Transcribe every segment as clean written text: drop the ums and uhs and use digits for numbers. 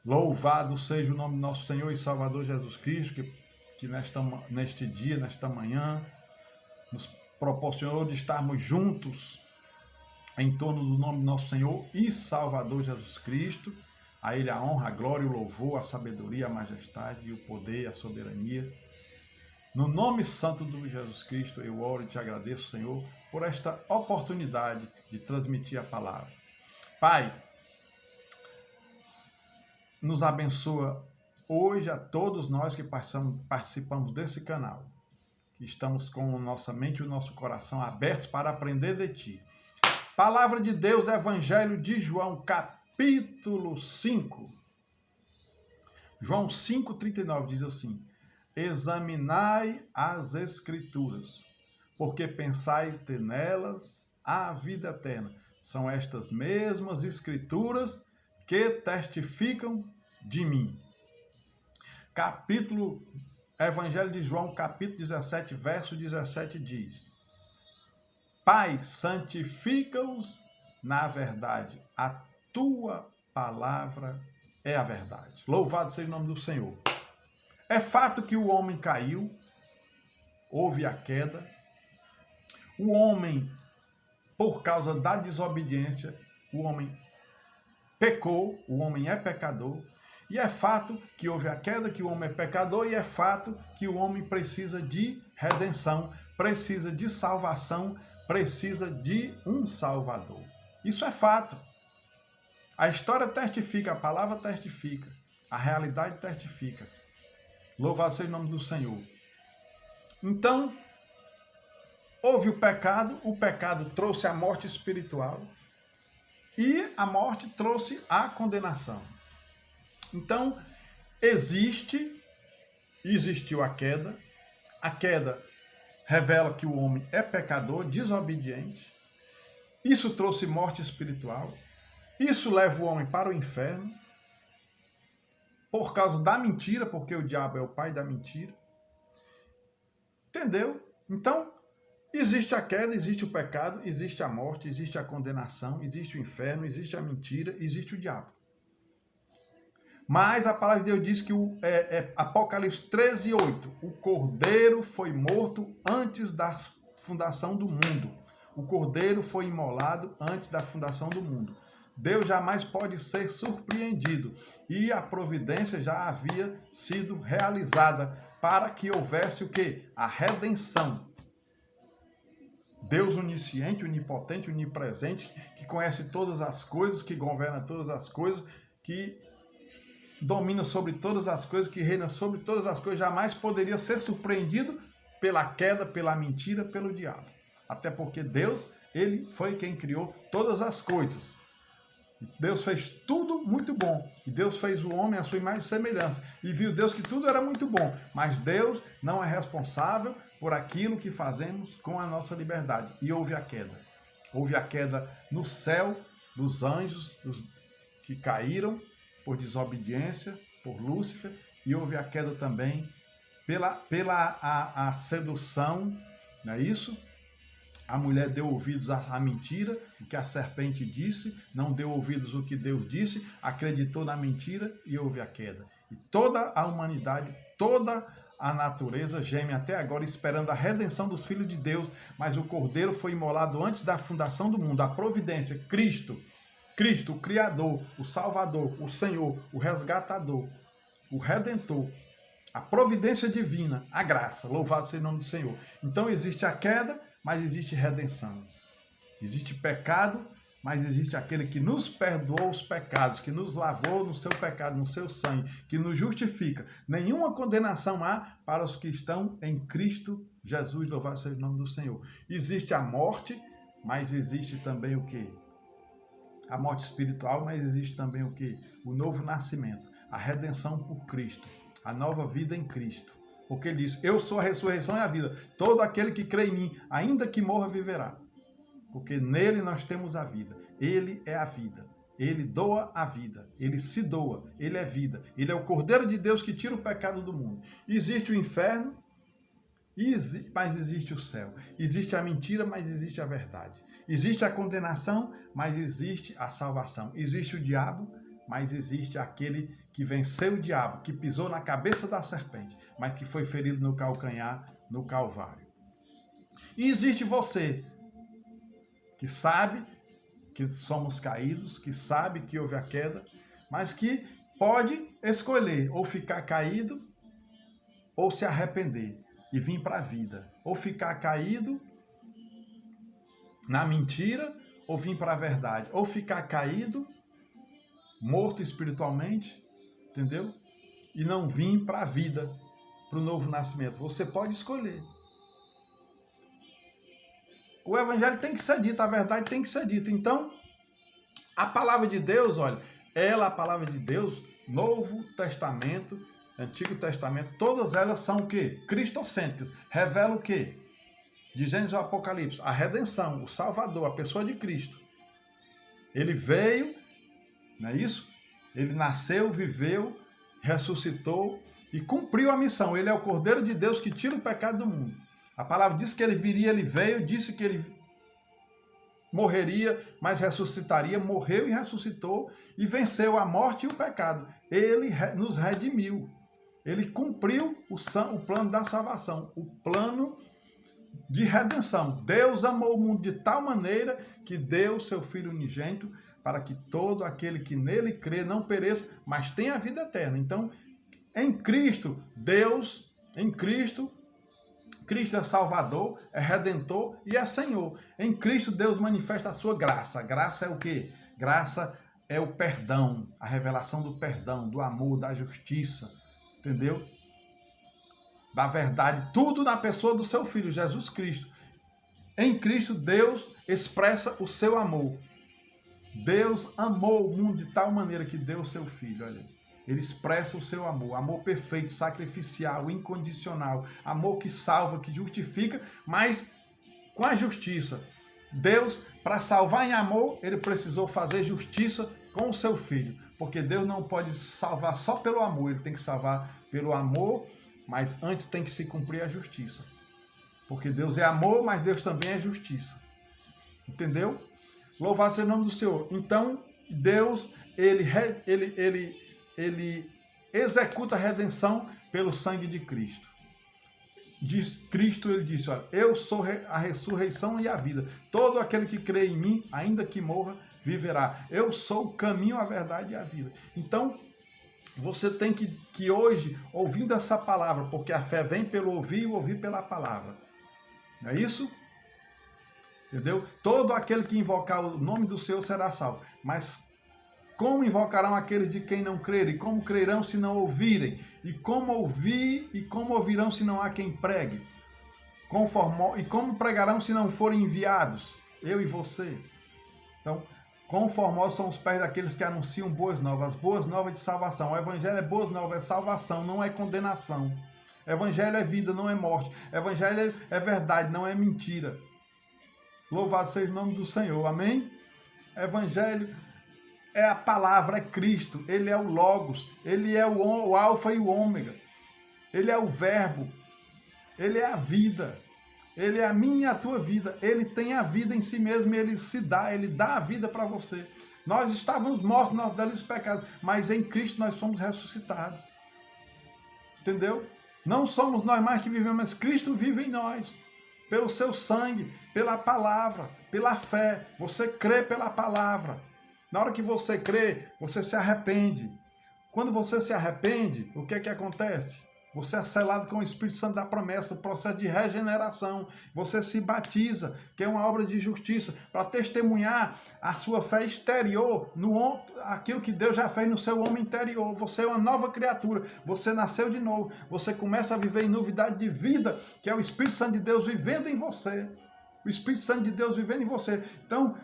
Louvado seja o nome do nosso Senhor e Salvador Jesus Cristo, que neste dia, nesta manhã, nos proporcionou de estarmos juntos em torno do nome do nosso Senhor e Salvador Jesus Cristo. A Ele a honra, a glória, o louvor, a sabedoria, a majestade, o poder, a soberania. No nome santo de Jesus Cristo, eu oro e te agradeço, Senhor, por esta oportunidade de transmitir a palavra. Pai, nos abençoa hoje a todos nós que participamos desse canal, que estamos com a nossa mente e o nosso coração abertos para aprender de Ti. Palavra de Deus, Evangelho de João, capítulo 5. João 5,39 diz assim: examinai as Escrituras, porque pensais ter nelas a vida eterna. São estas mesmas Escrituras que testificam de mim. Evangelho de João, capítulo 17, verso 17 diz: Pai, santifica-os na verdade, a tua palavra é a verdade. Louvado seja o nome do Senhor. É fato que o homem caiu, houve a queda. O homem, por causa da desobediência, o homem pecou, o homem é pecador. E é fato que houve a queda, que o homem é pecador, e é fato que o homem precisa de redenção, precisa de salvação, precisa de um Salvador. Isso é fato. A história testifica, a palavra testifica, a realidade testifica. Louvado seja o nome do Senhor. Então, houve o pecado trouxe a morte espiritual e a morte trouxe a condenação. Então, existiu a queda revela que o homem é pecador, desobediente, isso trouxe morte espiritual, isso leva o homem para o inferno, por causa da mentira, porque o diabo é o pai da mentira. Entendeu? Então, existe a queda, existe o pecado, existe a morte, existe a condenação, existe o inferno, existe a mentira, existe o diabo. Mas a palavra de Deus diz que Apocalipse 13:8, o cordeiro foi morto antes da fundação do mundo. O cordeiro foi imolado antes da fundação do mundo. Deus jamais pode ser surpreendido e a providência já havia sido realizada para que houvesse o quê? A redenção. Deus onisciente, onipotente, onipresente, que conhece todas as coisas, que governa todas as coisas, que domina sobre todas as coisas, que reina sobre todas as coisas, jamais poderia ser surpreendido pela queda, pela mentira, pelo diabo. Até porque Deus, Ele foi quem criou todas as coisas. Deus fez tudo muito bom. E Deus fez o homem à sua imagem e semelhança. E viu Deus que tudo era muito bom. Mas Deus não é responsável por aquilo que fazemos com a nossa liberdade. E houve a queda. Houve a queda no céu dos anjos que caíram por desobediência, por Lúcifer. E houve a queda também pela sedução, não é isso? A mulher deu ouvidos à mentira, o que a serpente disse, não deu ouvidos ao que Deus disse, acreditou na mentira e houve a queda. E toda a humanidade, toda a natureza geme até agora esperando a redenção dos filhos de Deus, mas o Cordeiro foi imolado antes da fundação do mundo. A providência, Cristo, o Criador, o Salvador, o Senhor, o Resgatador, o Redentor, a providência divina, a graça, louvado seja o nome do Senhor. Então existe a queda, mas existe redenção. Existe pecado, mas existe aquele que nos perdoou os pecados, que nos lavou no seu pecado, no seu sangue, que nos justifica. Nenhuma condenação há para os que estão em Cristo Jesus, louvado seja o nome do Senhor. Existe a morte, mas existe também o quê? A morte espiritual, mas existe também o quê? O novo nascimento, a redenção por Cristo, a nova vida em Cristo. Porque ele diz, eu sou a ressurreição e a vida. Todo aquele que crê em mim, ainda que morra, viverá. Porque nele nós temos a vida. Ele é a vida. Ele doa a vida. Ele se doa. Ele é vida. Ele é o Cordeiro de Deus que tira o pecado do mundo. Existe o inferno, mas existe o céu. Existe a mentira, mas existe a verdade. Existe a condenação, mas existe a salvação. Existe o diabo, mas existe aquele que venceu o diabo, que pisou na cabeça da serpente, mas que foi ferido no calcanhar, no Calvário. E existe você, que sabe que somos caídos, que sabe que houve a queda, mas que pode escolher ou ficar caído ou se arrepender e vir para a vida, ou ficar caído na mentira ou vir para a verdade, ou ficar caído, morto espiritualmente, entendeu? E não vir para a vida, para o novo nascimento. Você pode escolher. O evangelho tem que ser dito, a verdade tem que ser dita. Então, a palavra de Deus, olha, a palavra de Deus, Novo Testamento, Antigo Testamento, todas elas são o quê? Cristocêntricas. Revela o quê? De Gênesis ao Apocalipse, a redenção, o Salvador, a pessoa de Cristo. Ele veio, não é isso? Ele nasceu, viveu, ressuscitou e cumpriu a missão. Ele é o Cordeiro de Deus que tira o pecado do mundo. A palavra diz que ele viria, ele veio, disse que ele morreria, mas ressuscitaria, morreu e ressuscitou e venceu a morte e o pecado. Ele nos redimiu. Ele cumpriu o plano da salvação, o plano de redenção. Deus amou o mundo de tal maneira que deu seu Filho unigênito para que todo aquele que nele crê não pereça, mas tenha a vida eterna. Então, em Cristo, Cristo é Salvador, é Redentor e é Senhor. Em Cristo, Deus manifesta a sua graça. Graça é o quê? Graça é o perdão, a revelação do perdão, do amor, da justiça, entendeu? Da verdade, tudo na pessoa do seu Filho, Jesus Cristo. Em Cristo, Deus expressa o seu amor. Deus amou o mundo de tal maneira que deu o seu Filho, olha. Ele expressa o seu amor, amor perfeito, sacrificial, incondicional, amor que salva, que justifica, mas com a justiça. Deus, para salvar em amor, ele precisou fazer justiça com o seu Filho, porque Deus não pode salvar só pelo amor, ele tem que salvar pelo amor, mas antes tem que se cumprir a justiça. Porque Deus é amor, mas Deus também é justiça. Entendeu? Louvado seja o nome do Senhor. Então, Deus, ele executa a redenção pelo sangue de Cristo. Cristo, ele disse, olha, eu sou a ressurreição e a vida. Todo aquele que crê em mim, ainda que morra, viverá. Eu sou o caminho, a verdade e a vida. Então, você tem que hoje, ouvindo essa palavra, porque a fé vem pelo ouvir e o ouvir pela palavra. Não é isso? Entendeu? Todo aquele que invocar o nome do Senhor será salvo. Mas como invocarão aqueles de quem não crerem? Como crerão se não ouvirem? E como ouvir e como ouvirão se não há quem pregue? E como pregarão se não forem enviados? Eu e você. Então, quão formosos são os pés daqueles que anunciam boas novas de salvação. O evangelho é boas novas, é salvação, não é condenação. Evangelho é vida, não é morte. Evangelho é verdade, não é mentira. Louvado seja o nome do Senhor, amém? Evangelho é a palavra, é Cristo, ele é o Logos, ele é o Alfa e o Ômega, ele é o Verbo, ele é a vida, ele é a minha e a tua vida, ele tem a vida em si mesmo, ele dá a vida para você. Nós estávamos mortos, nossos delitos e pecados, mas em Cristo nós somos ressuscitados, entendeu? Não somos nós mais que vivemos, mas Cristo vive em nós, pelo seu sangue, pela palavra, pela fé, você crê pela palavra. Na hora que você crê, você se arrepende. Quando você se arrepende, o que é que acontece? Você é selado com o Espírito Santo da promessa, o processo de regeneração. Você se batiza, que é uma obra de justiça, para testemunhar a sua fé exterior, aquilo que Deus já fez no seu homem interior. Você é uma nova criatura, você nasceu de novo, você começa a viver em novidade de vida, que é o Espírito Santo de Deus vivendo em você. O Espírito Santo de Deus vivendo em você. Então,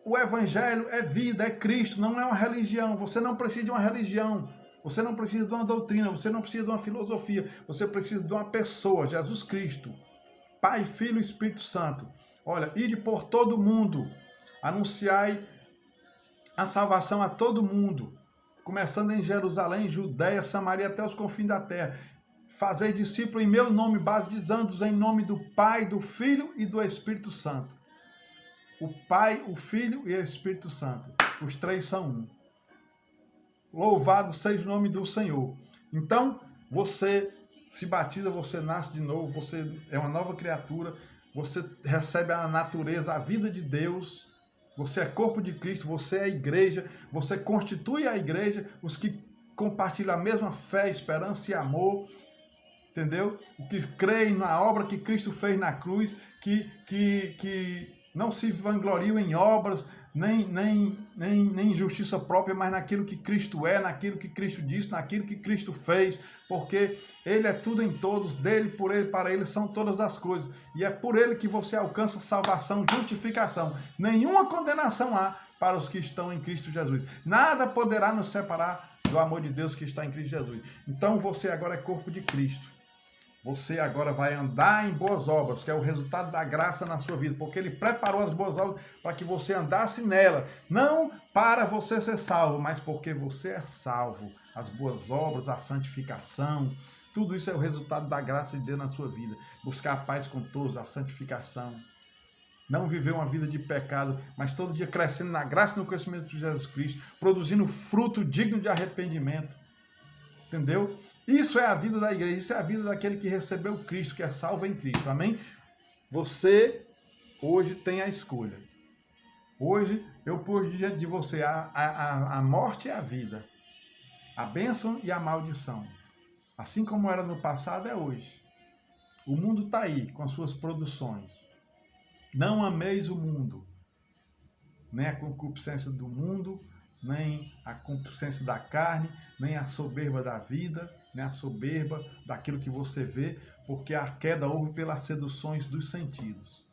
o evangelho é vida, é Cristo, não é uma religião. Você não precisa de uma religião, você não precisa de uma doutrina, você não precisa de uma filosofia, você precisa de uma pessoa, Jesus Cristo, Pai, Filho e Espírito Santo. Olha, ide por todo mundo, anunciai a salvação a todo mundo, começando em Jerusalém, Judeia, Samaria, até os confins da terra. Fazei discípulo em meu nome, batizando-os em nome do Pai, do Filho e do Espírito Santo. O Pai, o Filho e o Espírito Santo. Os três são um. Louvado seja o nome do Senhor. Então, você se batiza, você nasce de novo, você é uma nova criatura, você recebe a natureza, a vida de Deus, você é corpo de Cristo, você é a igreja, você constitui a igreja, os que compartilham a mesma fé, esperança e amor, entendeu? O que creem na obra que Cristo fez na cruz, que não se vangloriam em obras, nem justiça própria, mas naquilo que Cristo é, naquilo que Cristo disse, naquilo que Cristo fez, porque Ele é tudo em todos, dele, por Ele, para Ele são todas as coisas, e é por Ele que você alcança salvação, justificação. Nenhuma condenação há para os que estão em Cristo Jesus. Nada poderá nos separar do amor de Deus que está em Cristo Jesus. Então você agora é corpo de Cristo. Você agora vai andar em boas obras, que é o resultado da graça na sua vida, porque Ele preparou as boas obras para que você andasse nela, não para você ser salvo, mas porque você é salvo. As boas obras, a santificação, tudo isso é o resultado da graça de Deus na sua vida. Buscar a paz com todos, a santificação. Não viver uma vida de pecado, mas todo dia crescendo na graça e no conhecimento de Jesus Cristo, produzindo fruto digno de arrependimento. Entendeu? Isso é a vida da igreja, isso é a vida daquele que recebeu Cristo, que é salvo em Cristo. Amém? Você hoje tem a escolha. Hoje eu pus diante de você a morte e a vida, a bênção e a maldição. Assim como era no passado, é hoje. O mundo está aí com as suas produções. Não ameis o mundo, nem a concupiscência do mundo, nem a concupiscência da carne, nem a soberba da vida, nem a soberba daquilo que você vê, porque a queda houve pelas seduções dos sentidos.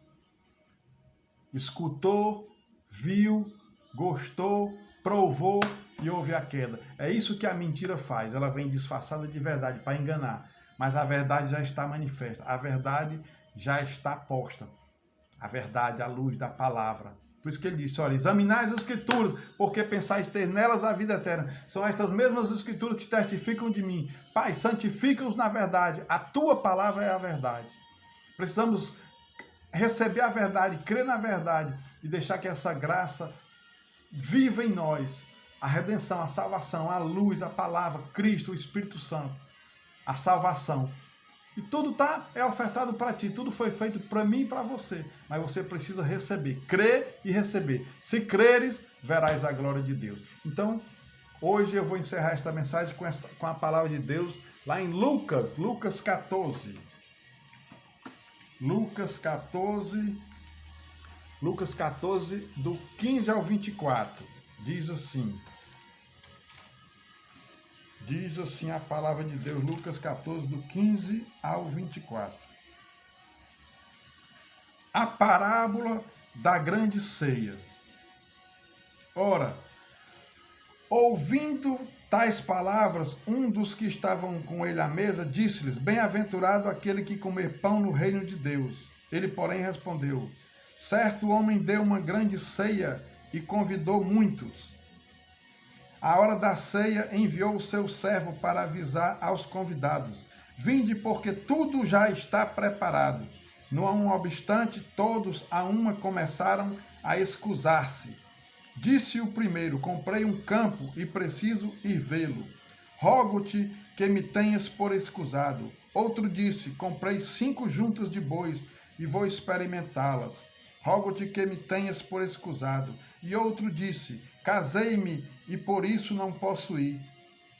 Escutou, viu, gostou, provou e houve a queda. É isso que a mentira faz, ela vem disfarçada de verdade para enganar, mas a verdade já está manifesta, a verdade já está posta, a verdade, a luz da palavra. Por isso que ele disse, olha, examinai as escrituras, porque pensais ter nelas a vida eterna. São estas mesmas escrituras que testificam de mim. Pai, santifica-os na verdade. A tua palavra é a verdade. Precisamos receber a verdade, crer na verdade e deixar que essa graça viva em nós. A redenção, a salvação, a luz, a palavra, Cristo, o Espírito Santo. A salvação. E tudo é ofertado para ti, tudo foi feito para mim e para você. Mas você precisa receber, crer e receber. Se creres, verás a glória de Deus. Então, hoje eu vou encerrar esta mensagem com a palavra de Deus lá em Lucas 14. Lucas 14, do 15 ao 24. Diz assim a palavra de Deus, Lucas 14, do 15 ao 24. A parábola da grande ceia. Ora, ouvindo tais palavras, um dos que estavam com ele à mesa disse-lhes, bem-aventurado aquele que comer pão no reino de Deus. Ele, porém, respondeu, certo homem deu uma grande ceia e convidou muitos. À hora da ceia, enviou o seu servo para avisar aos convidados, vinde porque tudo já está preparado. Não obstante, todos a uma começaram a escusar-se. Disse o primeiro, comprei um campo e preciso ir vê-lo. Rogo-te que me tenhas por escusado. Outro disse, comprei 5 juntas de bois e vou experimentá-las. Rogo-te que me tenhas por escusado. E outro disse, casei-me e por isso não posso ir.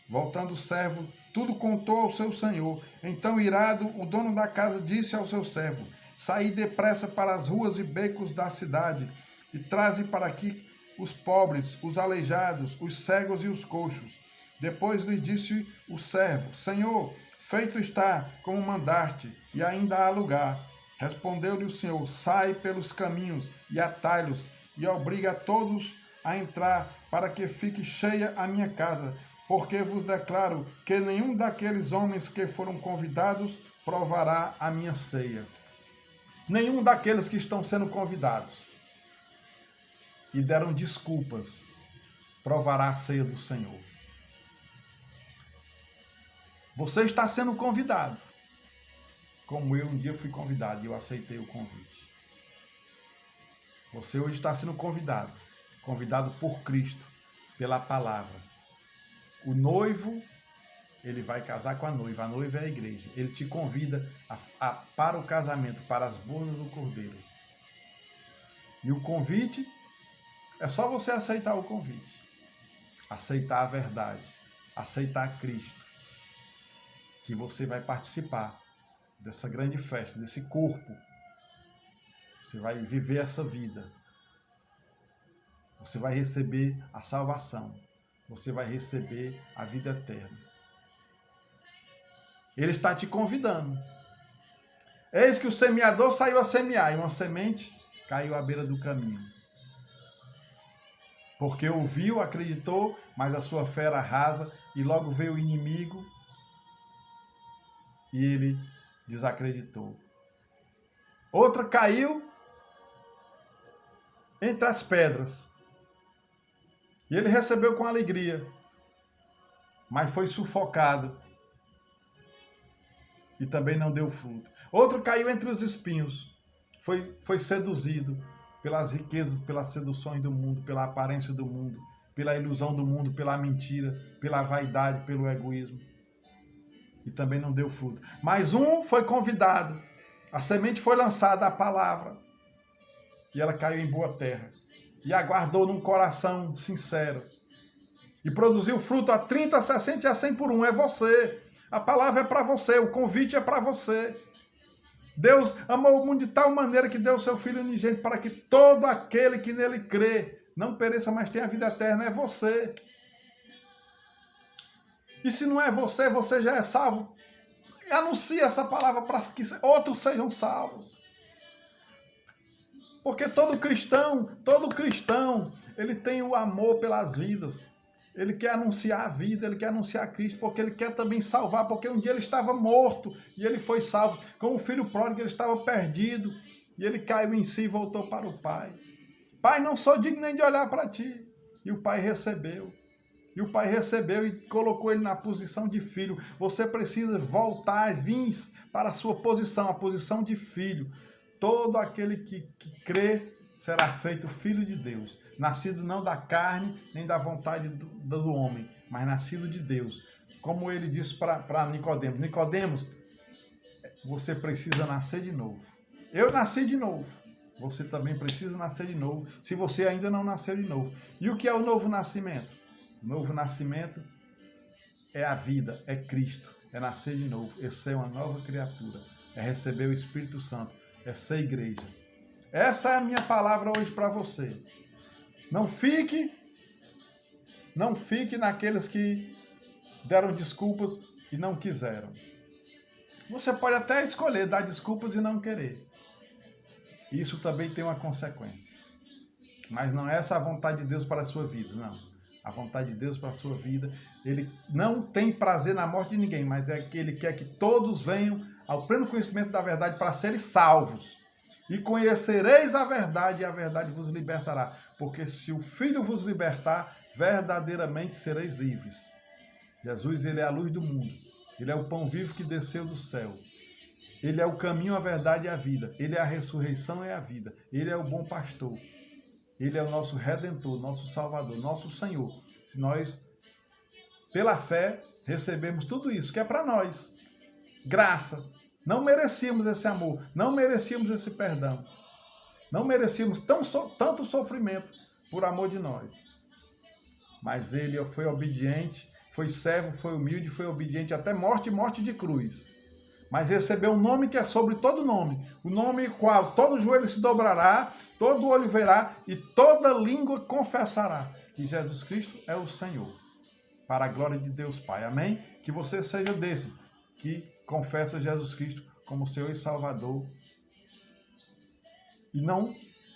Voltando o servo, tudo contou ao seu senhor. Então, irado, o dono da casa disse ao seu servo, saí depressa para as ruas e becos da cidade e traze para aqui os pobres, os aleijados, os cegos e os coxos. Depois lhe disse o servo, Senhor, feito está como mandaste, e ainda há lugar. Respondeu-lhe o Senhor, sai pelos caminhos e atalhos, e obriga a todos a entrar, para que fique cheia a minha casa, porque vos declaro que nenhum daqueles homens que foram convidados provará a minha ceia. Nenhum daqueles que estão sendo convidados e deram desculpas provará a ceia do Senhor. Você está sendo convidado, como eu um dia fui convidado e eu aceitei o convite. Você hoje está sendo convidado por Cristo, pela palavra. O noivo, ele vai casar com a noiva é a igreja. Ele te convida para o casamento, para as bodas do Cordeiro. E o convite, é só você aceitar o convite. Aceitar a verdade, aceitar Cristo. Que você vai participar dessa grande festa, desse corpo. Você vai viver essa vida. Você vai receber a salvação. Você vai receber a vida eterna. Ele está te convidando. Eis que o semeador saiu a semear e uma semente caiu à beira do caminho. Porque ouviu, acreditou, mas a sua fé era rasa e logo veio o inimigo e ele desacreditou. Outra caiu entre as pedras. E ele recebeu com alegria, mas foi sufocado e também não deu fruto. Outro caiu entre os espinhos, foi seduzido pelas riquezas, pelas seduções do mundo, pela aparência do mundo, pela ilusão do mundo, pela mentira, pela vaidade, pelo egoísmo. E também não deu fruto. Mas um foi convidado, a semente foi lançada, a palavra, e ela caiu em boa terra. E aguardou num coração sincero. E produziu fruto a 30, a 60 e a 100 por um. É você. A palavra é para você. O convite é para você. Deus amou o mundo de tal maneira que deu o seu Filho unigênito para que todo aquele que nele crê não pereça, mas tenha a vida eterna. É você. E se não é você, você já é salvo. Anuncie essa palavra para que outros sejam salvos. Porque todo cristão, ele tem o amor pelas vidas. Ele quer anunciar a vida, ele quer anunciar Cristo, porque ele quer também salvar, porque um dia ele estava morto e ele foi salvo. Como o filho pródigo, ele estava perdido e ele caiu em si e voltou para o Pai. Pai, não sou digno nem de olhar para ti. E o Pai recebeu. E o Pai recebeu e colocou ele na posição de filho. Você precisa voltar, vir para a sua posição, a posição de filho. Todo aquele que crê será feito filho de Deus. Nascido não da carne, nem da vontade do homem, mas nascido de Deus. Como ele disse para Nicodemos. Nicodemos, você precisa nascer de novo. Eu nasci de novo. Você também precisa nascer de novo, se você ainda não nasceu de novo. E o que é o novo nascimento? O novo nascimento é a vida, é Cristo, é nascer de novo, é ser uma nova criatura, é receber o Espírito Santo. É ser igreja. Essa é a minha palavra hoje para você. Não fique naqueles que deram desculpas e não quiseram. Você pode até escolher dar desculpas e não querer. Isso também tem uma consequência. Mas não é essa a vontade de Deus para a sua vida, não. A vontade de Deus para a sua vida, ele não tem prazer na morte de ninguém, mas é que ele quer que todos venham ao pleno conhecimento da verdade para serem salvos. E conhecereis a verdade, e a verdade vos libertará. Porque se o Filho vos libertar, verdadeiramente sereis livres. Jesus, ele é a luz do mundo. Ele é o pão vivo que desceu do céu. Ele é o caminho, a verdade e a vida. Ele é a ressurreição e a vida. Ele é o bom pastor. Ele é o nosso Redentor, nosso Salvador, nosso Senhor. Se nós, pela fé, recebemos tudo isso, que é para nós. Graça. Não merecíamos esse amor, não merecíamos esse perdão. Não merecíamos tanto sofrimento por amor de nós. Mas ele foi obediente, foi servo, foi humilde, foi obediente até morte e morte de cruz. Mas recebeu um nome que é sobre todo nome. O nome qual todo joelho se dobrará, todo olho verá e toda língua confessará que Jesus Cristo é o Senhor. Para a glória de Deus Pai. Amém? Que você seja desses que confessa Jesus Cristo como Senhor e Salvador. E não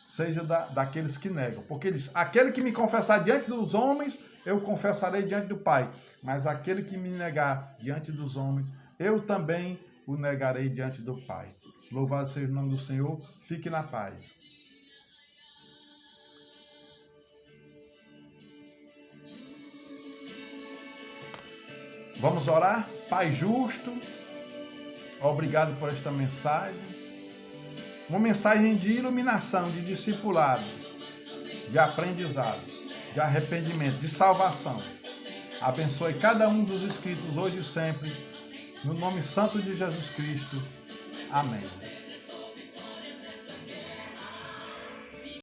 seja daqueles que negam. Porque ele diz, aquele que me confessar diante dos homens, eu confessarei diante do Pai. Mas aquele que me negar diante dos homens, eu também o negarei diante do Pai. Louvado seja o nome do Senhor. Fique na paz. Vamos orar? Pai justo, obrigado por esta mensagem. Uma mensagem de iluminação, de discipulado, de aprendizado, de arrependimento, de salvação. Abençoe cada um dos inscritos hoje e sempre. No nome santo de Jesus Cristo. Amém.